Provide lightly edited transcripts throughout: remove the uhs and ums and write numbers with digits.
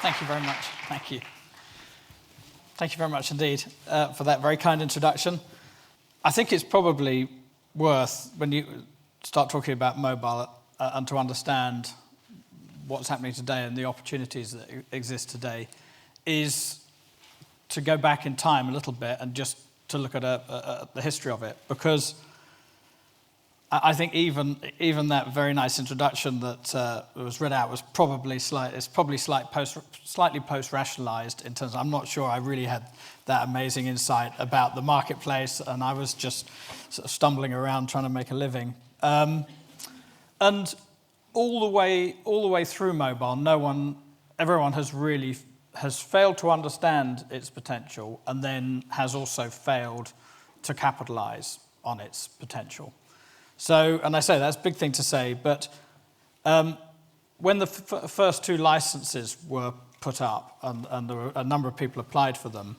Thank you very much. Thank you. Thank you very much indeed for that very kind introduction. I think it's probably worth, when you start talking about mobile and to understand what's happening today and the opportunities that exist today, is to go back in time a little bit and just to look at the history of it. Because I think even that very nice introduction that was read out was probably slightly post-rationalized in terms of, I'm not sure I really had that amazing insight about the marketplace, and I was just sort of stumbling around trying to make a living. And all the way through mobile, everyone has failed to understand its potential, and then has also failed to capitalize on its potential. So, and I say that's a big thing to say, but when the first two licenses were put up, and there were a number of people applied for them,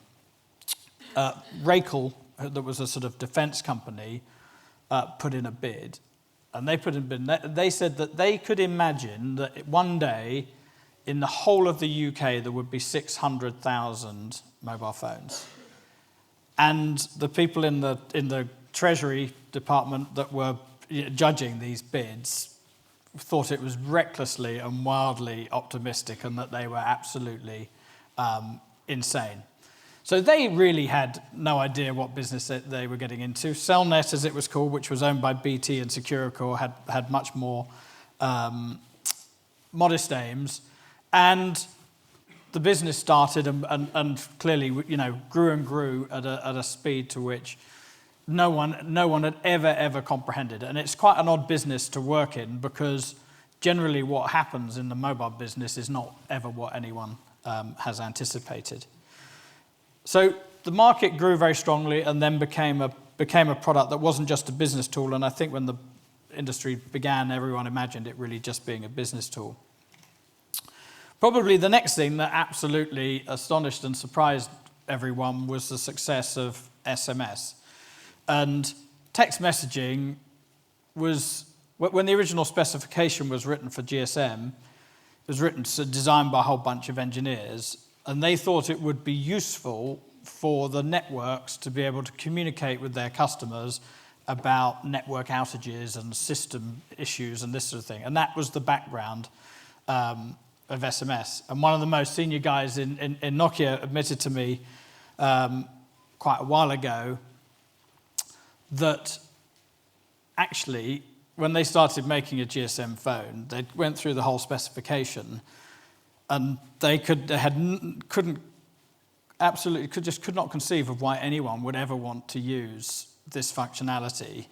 Rakel, that was a sort of defense company, put in a bid. And they said that they could imagine that one day, in the whole of the UK, there would be 600,000 mobile phones. And the people in the Treasury department that were judging these bids thought it was recklessly and wildly optimistic, and that they were absolutely insane. So they really had no idea what business they were getting into. Cellnet, as it was called, which was owned by BT and Securicor, had much more modest aims. And the business started and clearly, grew and grew at a speed to which no one had ever comprehended. And it's quite an odd business to work in, because generally what happens in the mobile business is not ever what anyone has anticipated. So the market grew very strongly, and then became a product that wasn't just a business tool. And I think when the industry began, everyone imagined it really just being a business tool. Probably the next thing that absolutely astonished and surprised everyone was the success of SMS. And text messaging was, when the original specification was written for GSM, it was designed by a whole bunch of engineers, and they thought it would be useful for the networks to be able to communicate with their customers about network outages and system issues and this sort of thing. And that was the background of SMS. And one of the most senior guys in Nokia admitted to me quite a while ago that actually, when they started making a GSM phone, they went through the whole specification, and they could not conceive of why anyone would ever want to use this functionality,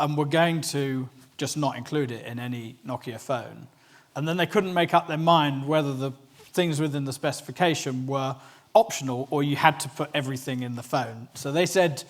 and were going to just not include it in any Nokia phone. And then they couldn't make up their mind whether the things within the specification were optional or you had to put everything in the phone. So they said,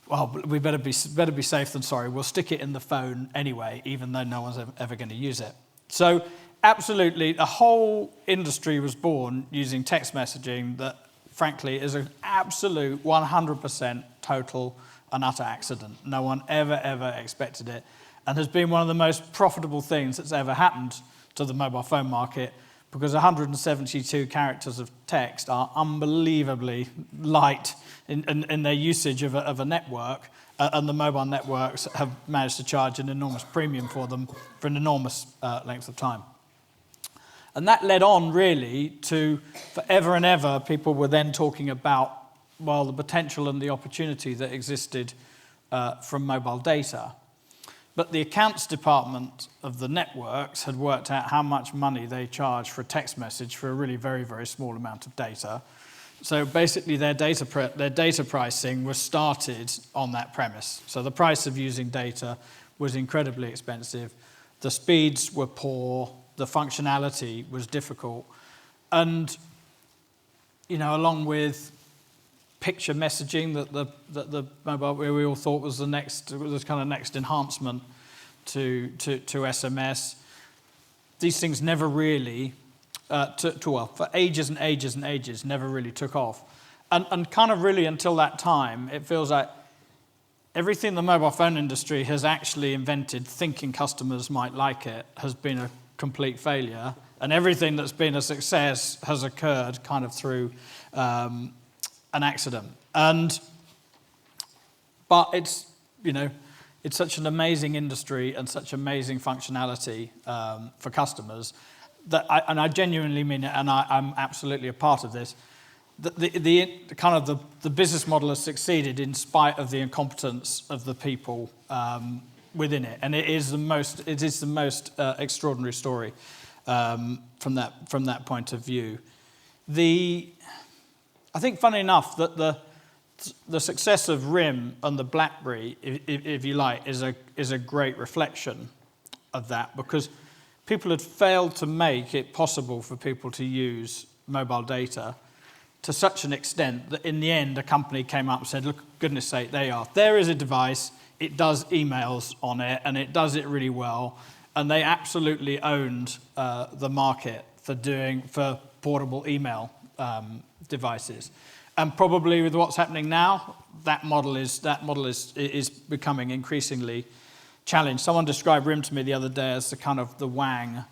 well, we better be safe than sorry. We'll stick it in the phone anyway, even though no one's ever going to use it. So absolutely, the whole industry was born using text messaging that, frankly, is an absolute 100% total and utter accident. No one ever expected it, and has been one of the most profitable things that's ever happened to the mobile phone market, because 172 characters of text are unbelievably light in their usage of a network, and the mobile networks have managed to charge an enormous premium for them for an enormous length of time. And that led on, really, to forever and ever, people were then talking about, well, the potential and the opportunity that existed from mobile data. But the accounts department of the networks had worked out how much money they charge for a text message for a really very, very small amount of data. So basically their data pricing was started on that premise. So the price of using data was incredibly expensive. The speeds were poor. The functionality was difficult. And, along with picture messaging that the mobile, we all thought was the next enhancement to SMS. These things never really, for ages and ages and ages, never really took off. And kind of really until that time, it feels like everything the mobile phone industry has actually invented, thinking customers might like it, has been a complete failure, and everything that's been a success has occurred kind of through an accident. But it's such an amazing industry and such amazing functionality for customers that I genuinely mean it, and I'm absolutely a part of this. The business model has succeeded in spite of the incompetence of the people within it, and it is the most extraordinary story from that point of view. I think, funny enough, that the success of RIM and the BlackBerry, if you like, is a great reflection of that, because people had failed to make it possible for people to use mobile data to such an extent that in the end a company came up and said, look, goodness sake, there is a device, it does emails on it, and it does it really well, and they absolutely owned the market for portable email devices. And probably with what's happening now, that model is becoming increasingly challenged. Someone described RIM to me the other day as the kind of the Wang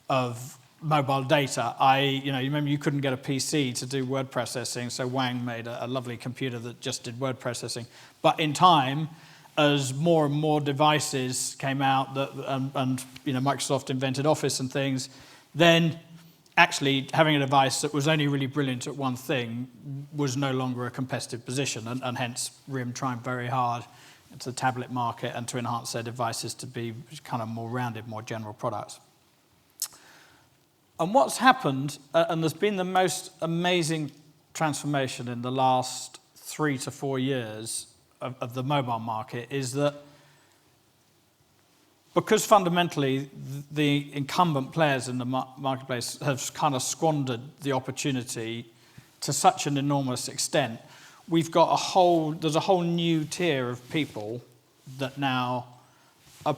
of mobile data. You remember you couldn't get a PC to do word processing, so Wang made a lovely computer that just did word processing. But in time, as more and more devices came out and Microsoft invented Office and things, then actually having a device that was only really brilliant at one thing was no longer a competitive position, and hence RIM trying very hard into the tablet market and to enhance their devices to be kind of more rounded, more general products. And what's happened, and there's been the most amazing transformation in the last 3 to 4 years of the mobile market, is that because fundamentally the incumbent players in the marketplace have kind of squandered the opportunity to such an enormous extent, there's a whole new tier of people that now are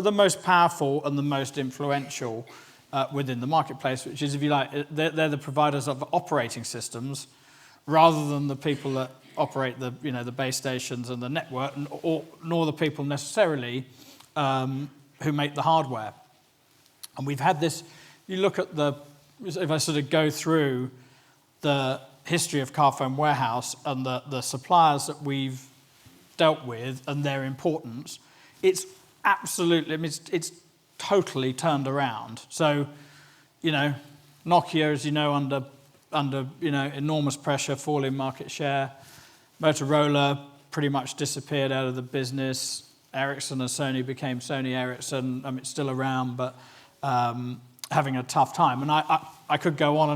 the most powerful and the most influential within the marketplace, which is, if you like, they're the providers of operating systems rather than the people that operate the base stations and the network, nor the people necessarily who make the hardware. And we've had this, you look at if I sort of go through the history of Carphone Warehouse and the suppliers that we've dealt with and their importance, it's absolutely, it's totally turned around. So, Nokia, as you know, under enormous pressure, falling market share. Motorola pretty much disappeared out of the business. Ericsson and Sony became Sony Ericsson. I mean, it's still around, but having a tough time. And I could go on.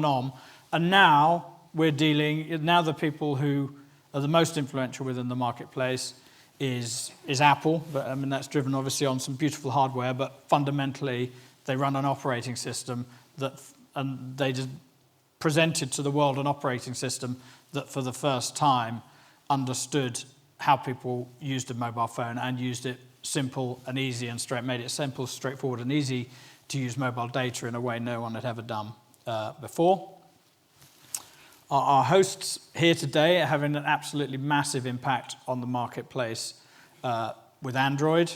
And now now the people who are the most influential within the marketplace is Apple. But I mean, that's driven obviously on some beautiful hardware, but fundamentally they run an operating system and they just presented to the world an operating system that for the first time understood how people used a mobile phone and used it simple and easy and made it simple, straightforward and easy to use mobile data in a way no one had ever done before. Our hosts here today are having an absolutely massive impact on the marketplace with Android.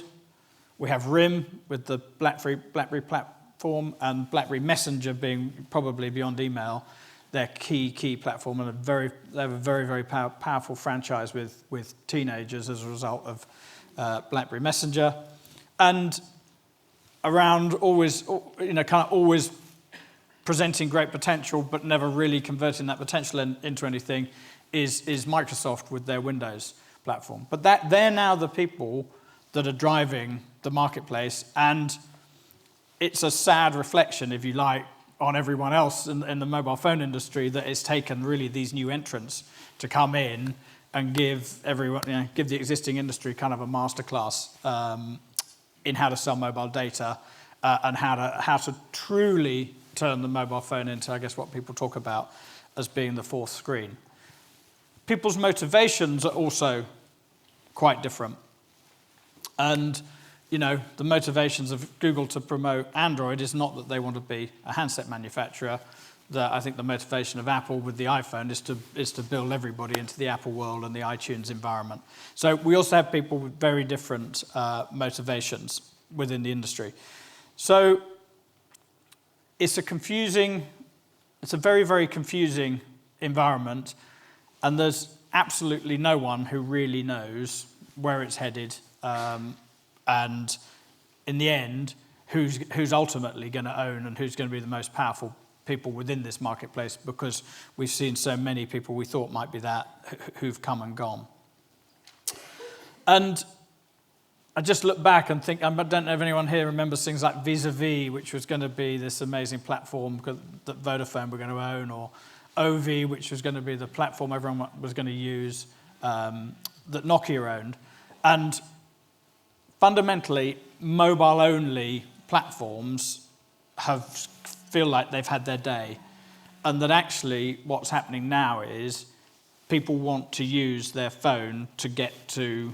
We have RIM with the BlackBerry platform, and BlackBerry Messenger being probably beyond email their key platform, and they have a very, very powerful franchise with teenagers as a result of BlackBerry Messenger. And around always presenting great potential but never really converting that potential into anything is Microsoft with their Windows platform. But they're now the people that are driving the marketplace, and it's a sad reflection, if you like, on everyone else in the mobile phone industry that it's taken really these new entrants to come in and give the existing industry kind of a masterclass in how to sell mobile data and how to truly turn the mobile phone into, I guess, what people talk about as being the fourth screen. People's motivations are also quite different. And, the motivations of Google to promote Android is not that they want to be a handset manufacturer. I think the motivation of Apple with the iPhone is to build everybody into the Apple world and the iTunes environment. So we also have people with very different motivations within the industry. So it's a very, very confusing environment, and there's absolutely no one who really knows where it's headed, and in the end, who's ultimately going to own and who's going to be the most powerful people within this marketplace, because we've seen so many people we thought might be that who've come and gone. And I just look back and think, I don't know if anyone here remembers things like Vis-a-Vis, which was going to be this amazing platform that Vodafone were going to own, or OV, which was going to be the platform everyone was going to use, that Nokia owned. And fundamentally, mobile-only platforms feel like they've had their day, and that actually what's happening now is people want to use their phone to get to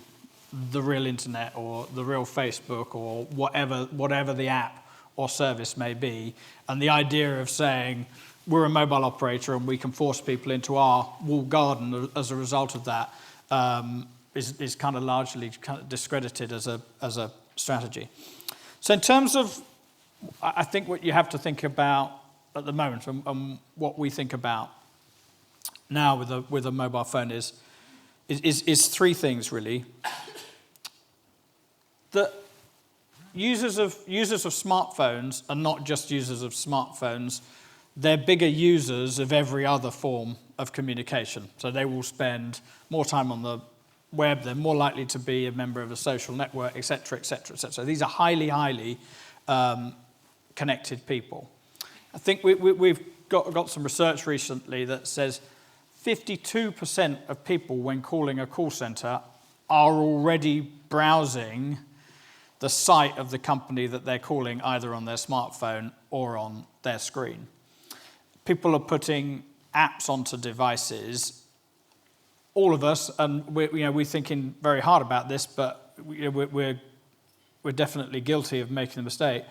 the real internet or the real Facebook or whatever the app or service may be. And the idea of saying we're a mobile operator and we can force people into our walled garden as a result of that is kind of largely kind of discredited as a strategy. So in terms of, I think what you have to think about at the moment, and what we think about now with a mobile phone is three things really. That users of smartphones are not just users of smartphones, they're bigger users of every other form of communication. So they will spend more time on the web, they're more likely to be a member of a social network, et cetera, et cetera, et cetera. These are highly, highly connected people. I think we've got some research recently that says 52% of people, when calling a call center, are already browsing the site of the company that they're calling, either on their smartphone or on their screen. People are putting apps onto devices. All of us, and we're thinking very hard about this, but we're definitely guilty of making the mistake.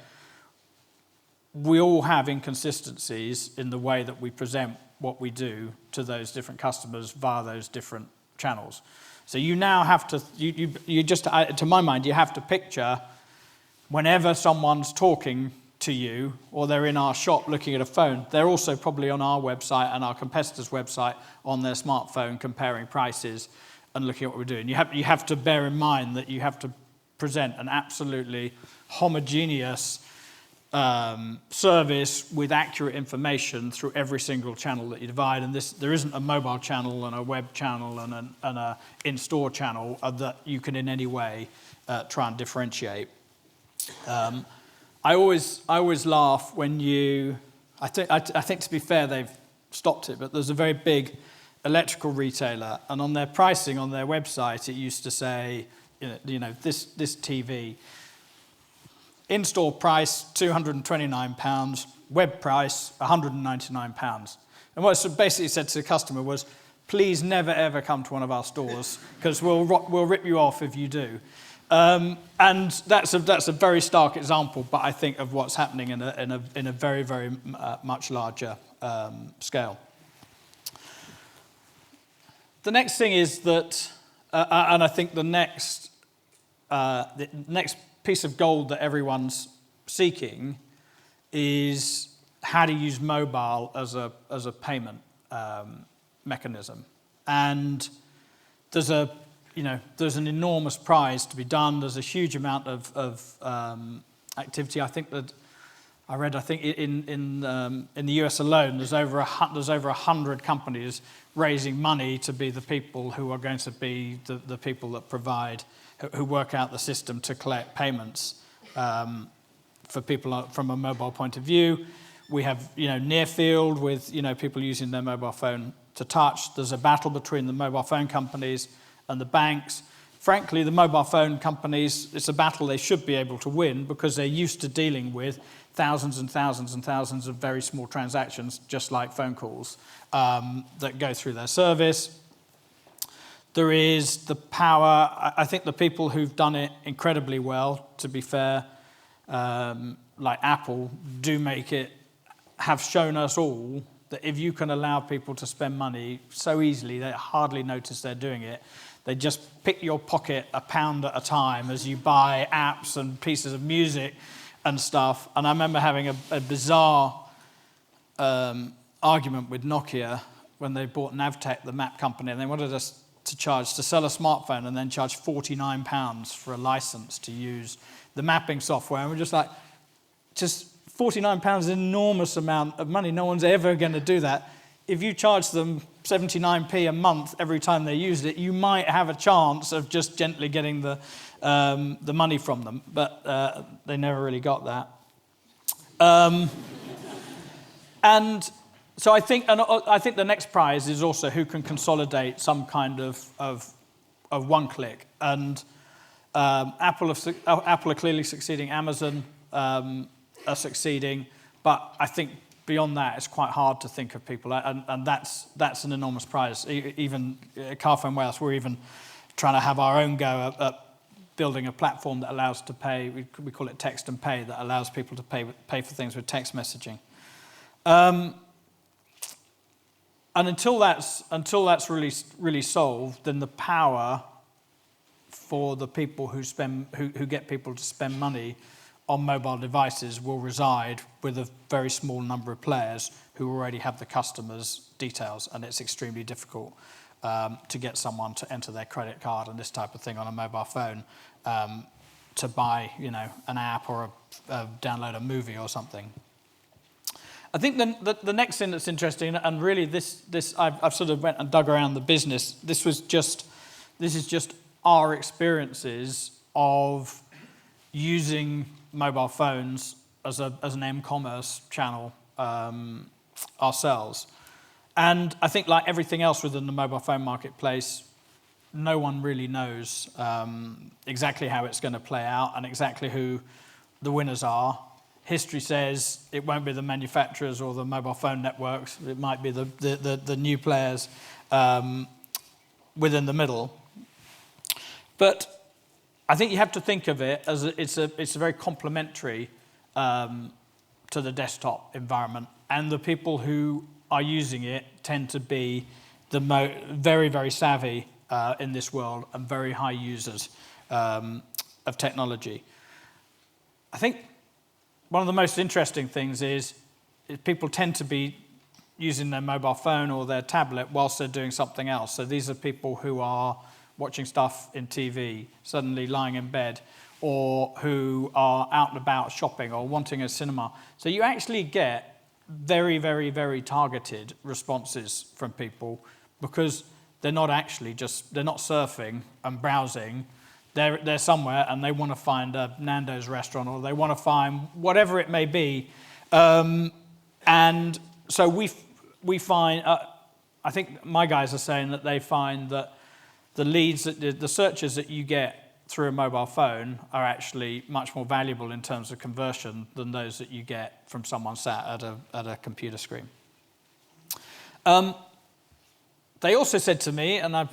We all have inconsistencies in the way that we present what we do to those different customers via those different channels. So you now have to, you just, to my mind, you have to picture whenever someone's talking to you or they're in our shop looking at a phone, they're also probably on our website and our competitor's website on their smartphone comparing prices and looking at what we're doing. You have to bear in mind that you have to present an absolutely homogeneous service with accurate information through every single channel that you divide. And there isn't a mobile channel and a web channel and a in-store channel that you can in any way try and differentiate. I always laugh when I think to be fair they've stopped it, but there's a very big electrical retailer, and on their pricing on their website it used to say, this TV. In-store price, £229, web price, £199. And what it basically said to the customer was, please never, ever come to one of our stores, because we'll rip you off if you do. And that's a very stark example, but I think of what's happening in a very, very much larger scale. The next thing is that, and I think the next piece of gold that everyone's seeking is how to use mobile as a payment mechanism. And there's an enormous prize to be done. There's a huge amount of activity. I think in the US alone, there's over 100 companies raising money to be the people who are going to be the people that provide, who work out the system to collect payments for people from a mobile point of view. We have near field with people using their mobile phone to touch. There's a battle between the mobile phone companies and the banks. Frankly, the mobile phone companies, it's a battle they should be able to win because they're used to dealing with thousands and thousands and thousands of very small transactions, just like phone calls, that go through their service. There is the power. I think the people who've done it incredibly well, to be fair, like Apple, have shown us all that if you can allow people to spend money so easily, they hardly notice they're doing it. They just pick your pocket £1 at a time as you buy apps and pieces of music and stuff. And I remember having a bizarre argument with Nokia when they bought Navtech, the map company, and they wanted us to sell a smartphone and then charge £49 for a license to use the mapping software. And we're just like, just £49 is an enormous amount of money. No one's ever going to do that. If you charge them 79p a month every time they used it, you might have a chance of just gently getting the money from them. But they never really got that. And so I think the next prize is also who can consolidate some kind of one-click. And Apple are clearly succeeding. Amazon are succeeding. But I think beyond that, it's quite hard to think of people. And that's an enormous prize. Even at Carphone Wales, we're even trying to have our own go at building a platform that allows to pay. We call it text and pay, that allows people to pay for things with text messaging. And until that's really solved, then the power for the people who get people to spend money on mobile devices will reside with a very small number of players who already have the customers' details, and it's extremely difficult to get someone to enter their credit card and this type of thing on a mobile phone to buy, an app or download a movie or something. I think the next thing that's interesting, and really this I've sort of went and dug around the business. This is just our experiences of using mobile phones as an m-commerce channel ourselves. And I think, like everything else within the mobile phone marketplace, no one really knows exactly how it's going to play out and exactly who the winners are. History says it won't be the manufacturers or the mobile phone networks. It might be the new players within the middle. But I think you have to think of it as it's a very complementary to the desktop environment, and the people who are using it tend to be the very, very savvy in this world and very high users of technology. I think one of the most interesting things is people tend to be using their mobile phone or their tablet whilst they're doing something else. So these are people who are watching stuff in TV, suddenly lying in bed, or who are out and about shopping or wanting a cinema. So you actually get very, very, very targeted responses from people because they're not surfing and browsing. They're somewhere and they want to find a Nando's restaurant, or they want to find whatever it may be. And so we find, I think my guys are saying that they find that the searches that you get through a mobile phone are actually much more valuable in terms of conversion than those that you get from someone sat at a computer screen. They also said to me, and I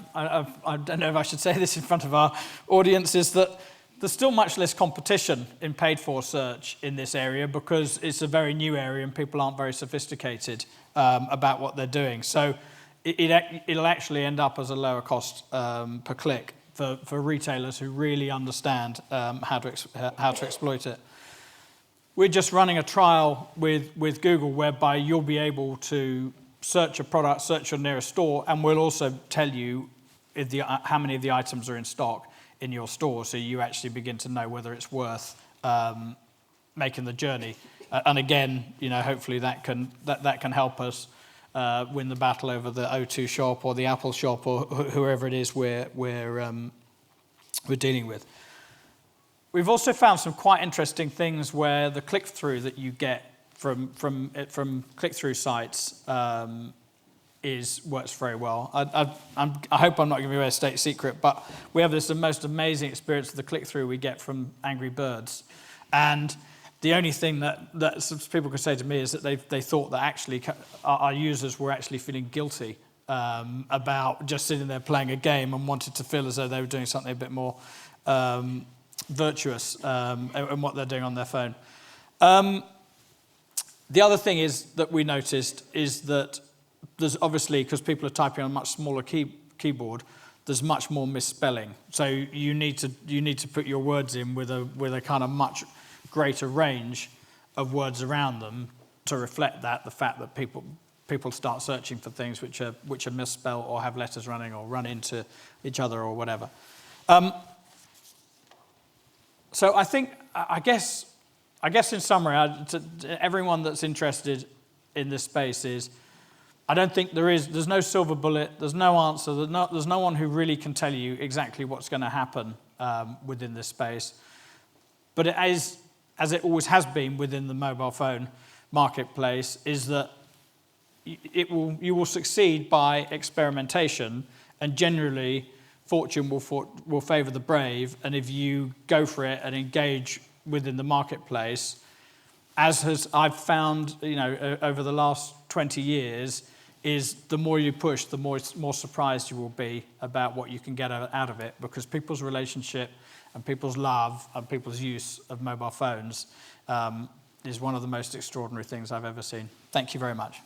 don't know if I should say this in front of our audience, is that there's still much less competition in paid-for search in this area because it's a very new area and people aren't very sophisticated about what they're doing. So it'll actually end up as a lower cost per click for retailers who really understand how to exploit it. We're just running a trial with Google whereby you'll be able to search a product, search your nearest store, and we'll also tell you how many of the items are in stock in your store, so you actually begin to know whether it's worth making the journey. And again, hopefully that can help us win the battle over the O2 shop or the Apple shop or whoever it is we're dealing with. We've also found some quite interesting things where the click-through that you get from click-through sites works very well. I hope I'm not giving away a state secret, but we have the most amazing experience of the click-through we get from Angry Birds. And the only thing that some people could say to me is that they thought that actually our users were actually feeling guilty about just sitting there playing a game and wanted to feel as though they were doing something a bit more virtuous in what they're doing on their phone. The other thing that we noticed is that there's obviously, because people are typing on a much smaller keyboard, there's much more misspelling. So you need to put your words in with a kind of much greater range of words around them to reflect the fact that people start searching for things which are misspelled or have letters running or run into each other or whatever. So I guess in summary, to everyone that's interested in this space is, I don't think there's no silver bullet, there's no answer, there's no one who really can tell you exactly what's going to happen within this space. But it is, as it always has been within the mobile phone marketplace, is that you will succeed by experimentation, and generally fortune will favour the brave. And if you go for it and engage within the marketplace, as I've found, over the last 20 years, is the more you push, the more surprised you will be about what you can get out of it, because people's relationship and people's love and people's use of mobile phones is one of the most extraordinary things I've ever seen. Thank you very much.